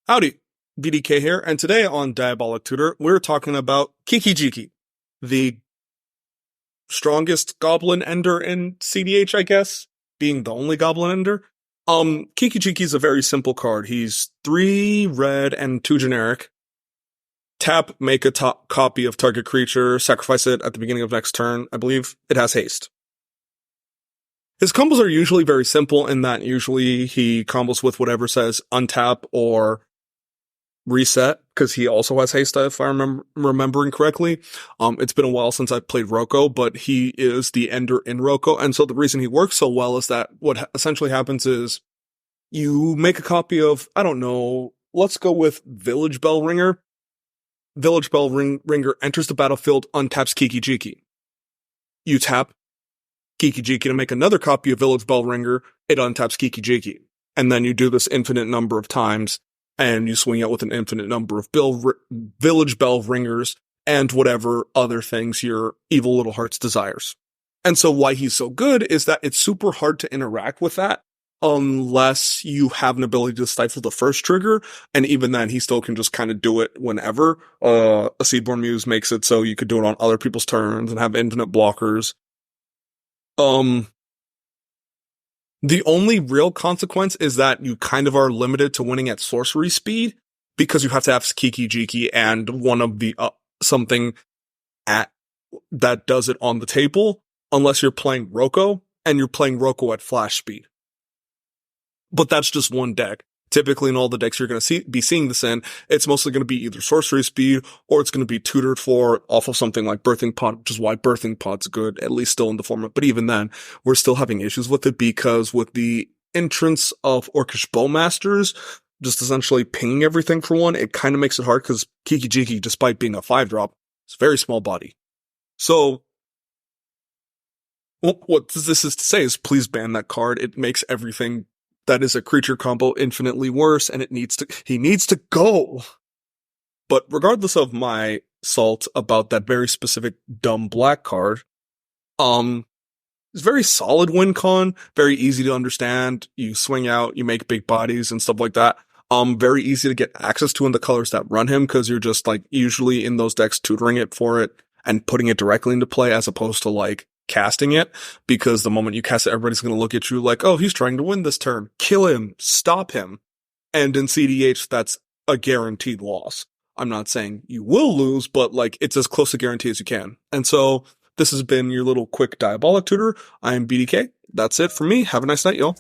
Howdy, BDK here, and today on Diabolic Tutor, we're talking about Kiki Jiki, the strongest goblin ender in CDH, I guess, being the only goblin ender. Kiki Jiki is a very simple card. He's 3 red and 2 generic. Tap, make a copy of target creature, sacrifice it at the beginning of next turn. I believe it has haste. His combos are usually very simple in that usually he combos with whatever says untap or reset, because he also has haste, if I'm remembering correctly. It's been a while since I've played Roko, but he is the ender in Roko, and so the reason he works so well is that what essentially happens is you make a copy of, I don't know, let's go with Village Bell Ringer. Village Bell Ringer enters the battlefield, untaps Kiki Jiki. You tap Kiki Jiki to make another copy of Village Bell Ringer, it untaps Kiki Jiki. And then you do this infinite number of times, and you swing out with an infinite number of Village Bell Ringers and whatever other things your evil little hearts desires. And so why he's so good is that it's super hard to interact with that unless you have an ability to stifle the first trigger, and even then he still can just kind of do it whenever. A Seedborn Muse makes it so you could do it on other people's turns and have infinite blockers. The only real consequence is that you kind of are limited to winning at sorcery speed, because you have to have Kiki Jiki and one of the something at that does it on the table, unless you're playing Roko, and you're playing Roko at flash speed. But that's just one deck. Typically in all the decks you're going to be seeing this in, it's mostly going to be either sorcery speed, or it's going to be tutored for off of something like Birthing Pod, which is why Birthing Pod's good, at least still in the format. But even then, we're still having issues with it, because with the entrance of Orcish Bowmasters, just essentially pinging everything for one, it kind of makes it hard, because Kiki Jiki, despite being a 5-drop, is a very small body. So, what this is to say is, please ban that card. It makes everything that is a creature combo infinitely worse, and he needs to go. But regardless of my salt about that very specific dumb black card, it's very solid win con, very easy to understand. You swing out, you make big bodies and stuff like that. Very easy to get access to in the colors that run him, because you're just like usually in those decks tutoring it for it and putting it directly into play, as opposed to like casting it, because the moment you cast it, everybody's going to look at you like, oh, he's trying to win this turn. Kill him. Stop him. And in CDH, that's a guaranteed loss. I'm not saying you will lose, but like it's as close to guarantee as you can. And so this has been your little quick Diabolic Tutor. I am BDK. That's it for me. Have a nice night, y'all.